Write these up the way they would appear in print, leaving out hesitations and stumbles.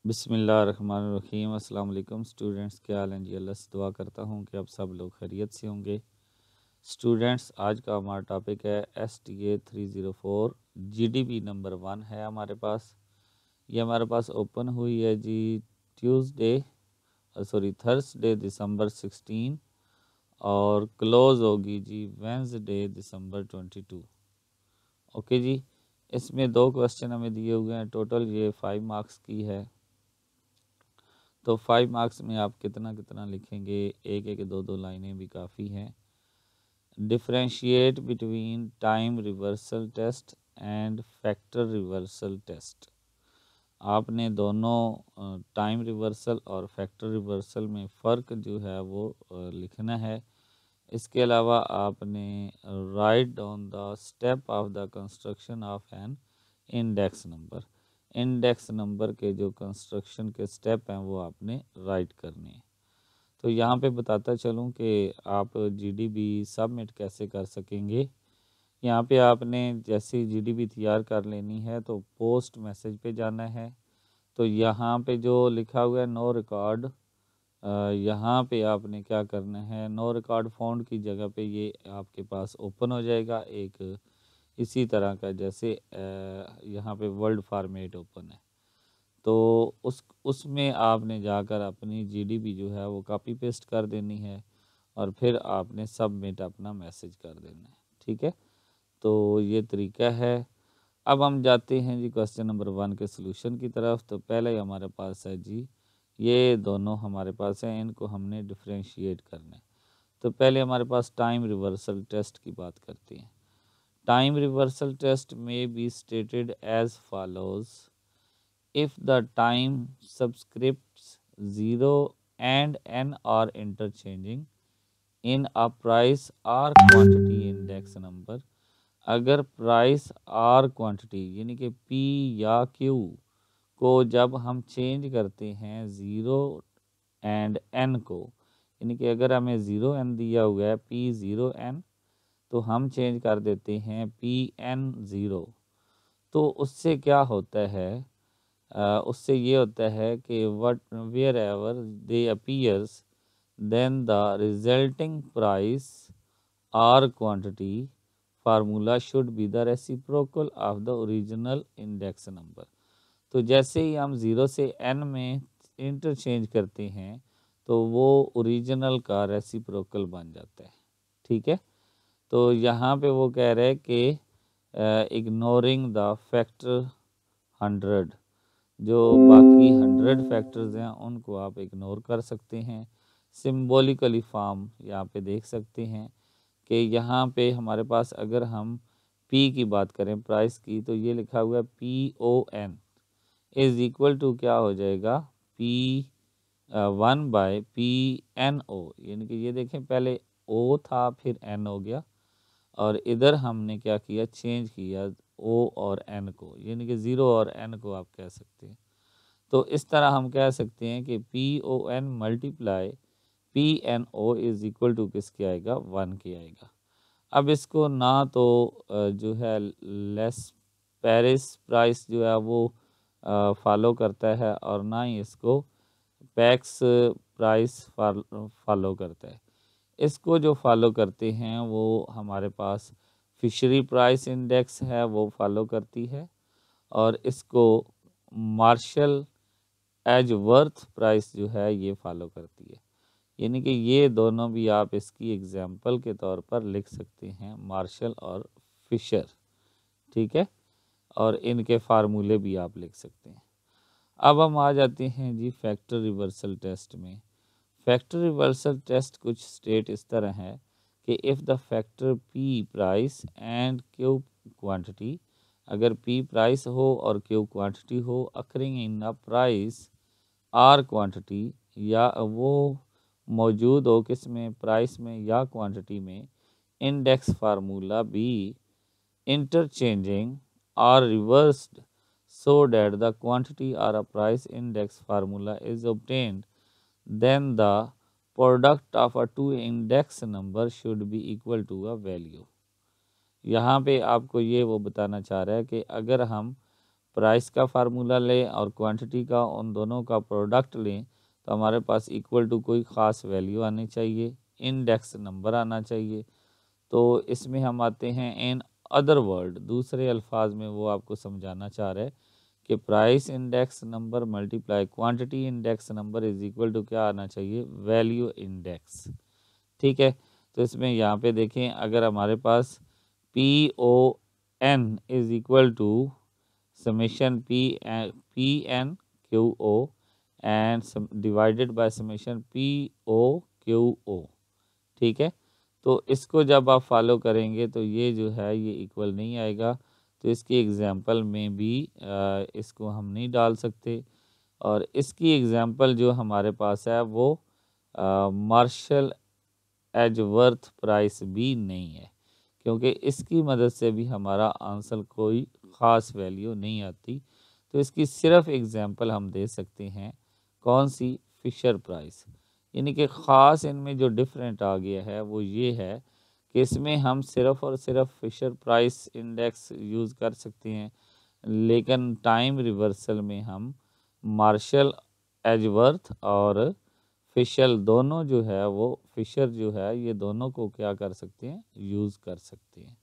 बिस्मिल्लाहिर्रहमानिर्रहीम। अस्सलाम वालेकुम स्टूडेंट्स, क्या हाल हैं जी। अल्लाह से दुआ करता हूँ कि आप सब लोग खैरियत से होंगे। स्टूडेंट्स, आज का हमारा टॉपिक है STA 304 GDP नंबर 1 है हमारे पास। ये हमारे पास ओपन हुई है जी थर्सडे दिसंबर 16 और क्लोज़ होगी जी वेंसडे दिसंबर 22। ओके जी। इसमें 2 क्वेश्चन हमें दिए हुए हैं। टोटल ये 5 मार्क्स की है। तो 5 मार्क्स में आप कितना कितना लिखेंगे, एक एक दो दो लाइनें भी काफ़ी हैं। Differentiate between time reversal test and factor reversal test. आपने दोनों टाइम रिवर्सल और फैक्टर रिवर्सल में फ़र्क जो है वो लिखना है। इसके अलावा आपने write down the step of the construction of an index number. Index number के जो कंस्ट्रक्शन के स्टेप हैं वो आपने राइट करने हैं। तो यहाँ पे बताता चलूँ कि आप GDP सबमिट कैसे कर सकेंगे। यहाँ पे आपने जैसे GDP तैयार कर लेनी है तो पोस्ट मैसेज पे जाना है। तो यहाँ पे जो लिखा हुआ है नो रिकॉर्ड, यहाँ पे आपने क्या करना है, नो रिकॉर्ड फाउंड की जगह पे ये आपके पास ओपन हो जाएगा एक इसी तरह का, जैसे यहाँ पे वर्ड फॉर्मेट ओपन है। तो उसमें आपने जाकर अपनी GDP जो है वो कॉपी पेस्ट कर देनी है और फिर आपने सबमिट अपना मैसेज कर देना है। ठीक है, तो ये तरीका है। अब हम जाते हैं जी क्वेश्चन नंबर 1 के सॉल्यूशन की तरफ। तो पहले ही हमारे पास है जी ये दोनों हमारे पास हैं, इनको हमने डिफरेंशिएट करना है। तो पहले हमारे पास टाइम रिवर्सल टेस्ट की बात करते हैं। टाइम रिवर्सल टेस्ट में be stated as follows. if the time subscripts 0 and n are interchanging in a price or quantity index number। अगर प्राइस और क्वांटिटी यानी कि P या Q को जब हम चेंज करते हैं 0 एंड n को, यानी कि अगर हमें 0n दिया हुआ है P0n तो हम चेंज कर देते हैं PN0। तो उससे क्या होता है, उससे ये होता है कि what wherever they appears then the resulting price और quantity formula should be the reciprocal of the original index number. तो जैसे ही हम 0 से n में इंटरचेंज करते हैं तो वो ओरिजिनल का रेसिप्रोकल बन जाता है। ठीक है, तो यहाँ पे वो कह रहे हैं कि इग्नोरिंग द फैक्टर 100, जो बाकी 100 फैक्टर्स हैं उनको आप इग्नोर कर सकते हैं। सिम्बॉलिकली फॉर्म यहाँ पे देख सकते हैं कि यहाँ पे हमारे पास अगर हम P की बात करें प्राइस की, तो ये लिखा हुआ है PON इज़ इक्वल टू क्या हो जाएगा P1/PNO। यानी कि ये देखें पहले O था फिर N हो गया और इधर हमने क्या किया, चेंज किया O और N को, यानी कि 0 और N को आप कह सकते हैं। तो इस तरह हम कह सकते हैं कि PON multiply PNO is equal to किसके आएगा, 1 के आएगा। अब इसको ना तो जो है लेस पेरिस प्राइस जो है वो फॉलो करता है और ना ही इसको पैक्स प्राइस फॉलो करता है। इसको जो फॉलो करते हैं वो हमारे पास फिशरी प्राइस इंडेक्स है वो फॉलो करती है और इसको मार्शल एजवर्थ प्राइस जो है ये फॉलो करती है। यानी कि ये दोनों भी आप इसकी एग्जाम्पल के तौर पर लिख सकते हैं, मार्शल और फिशर। ठीक है, और इनके फार्मूले भी आप लिख सकते हैं। अब हम आ जाते हैं जी फैक्टर रिवर्सल टेस्ट में। फैक्टर रिवर्सल टेस्ट कुछ स्टेट इस तरह है कि if the factor P price and Q quantity, अगर P प्राइस हो और Q क्वांटिटी हो occurring in a price or quantity, या वो मौजूद हो किस में, प्राइस में या क्वांटिटी में, इंडेक्स फार्मूला बी इंटरचेंजिंग और reversed so that the quantity or a price index formula is obtained, then the product of a two index number should be equal to a value। यहाँ पे आपको ये वो बताना चाह रहा है कि अगर हम प्राइस का फार्मूला लें और क्वांटिटी का, उन दोनों का प्रोडक्ट लें तो हमारे पास इक्वल टू कोई ख़ास वैल्यू आनी चाहिए, इंडेक्स नंबर आना चाहिए। तो इसमें हम आते हैं इन अदर वर्ड, दूसरे अल्फाज में वो आपको समझाना चाह रहे हैं कि price index number multiply quantity index number is equal to क्या आना चाहिए, वैल्यू इंडेक्स। ठीक है, तो इसमें यहाँ पे देखें, अगर हमारे पास PON is equal to summation PNQO and divided by summation POQO। ठीक है, तो इसको जब आप फॉलो करेंगे तो ये जो है ये इक्वल नहीं आएगा, तो इसकी एग्जांपल में भी इसको हम नहीं डाल सकते। और इसकी एग्जांपल जो हमारे पास है वो मार्शल एजवर्थ प्राइस भी नहीं है, क्योंकि इसकी मदद से भी हमारा आंसर कोई ख़ास वैल्यू नहीं आती। तो इसकी सिर्फ एग्जांपल हम दे सकते हैं, कौन सी, फिशर प्राइस। यानी कि ख़ास इनमें जो डिफरेंट आ गया है वो ये है कि इसमें हम सिर्फ और सिर्फ फिशर प्राइस इंडेक्स यूज़ कर सकते हैं, लेकिन टाइम रिवर्सल में हम मार्शल एजवर्थ और फिशर दोनों जो है वो, फिशर जो है ये दोनों को क्या कर सकते हैं, यूज़ कर सकते हैं।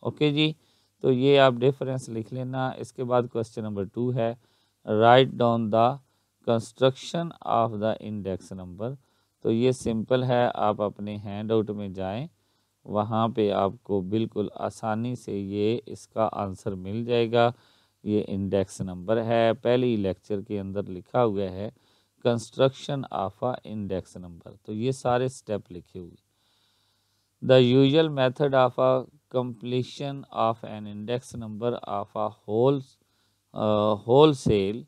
ओके जी, तो ये आप डिफरेंस लिख लेना। इसके बाद क्वेश्चन नंबर 2 है, right down the construction of the index number. तो ये सिंपल है, आप अपने हैंड आउट में जाएं, वहाँ पे आपको बिल्कुल आसानी से ये इसका आंसर मिल जाएगा। ये इंडेक्स नंबर है, पहले ही लेक्चर के अंदर लिखा हुआ है construction of a index number, तो ये सारे स्टेप लिखे हुए। The usual method of a completion of an index number of a wholesale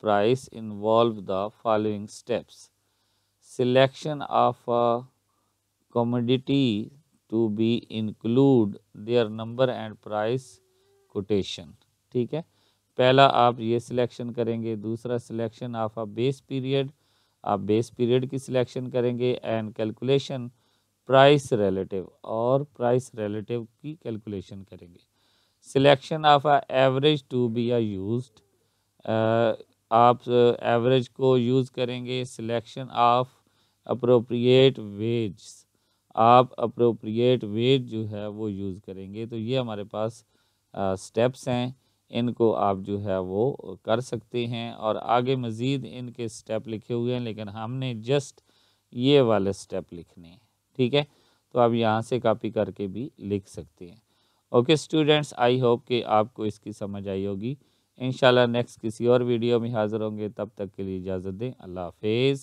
price involve the following steps: selection of a commodity to be include their number and price quotation। ठीक है, पहला आप ये selection करेंगे, दूसरा selection of a base period, आप base period की selection करेंगे, एंड कैलकुलेशन प्राइस रिलेटिव, और प्राइस रिलेटिव की कैलकुलेशन करेंगे। Selection of a average to be used, आप एवरेज को यूज़ करेंगे। सिलेक्शन ऑफ अप्रोप्रिएट वेज, आप अप्रोप्रिएट वेज जो है वो यूज़ करेंगे। तो ये हमारे पास स्टेप्स हैं, इनको आप जो है वो कर सकते हैं, और आगे मज़ीद इनके स्टेप लिखे हुए हैं, लेकिन हमने जस्ट ये वाले स्टेप लिखने हैं। ठीक है, तो आप यहाँ से कॉपी करके भी लिख सकते हैं। ओके स्टूडेंट्स, आई होप कि आपको इसकी समझ आई होगी। इंशाल्लाह नेक्स्ट किसी और वीडियो में हाज़िर होंगे, तब तक के लिए इजाज़त दें। अल्लाह हाफिज़।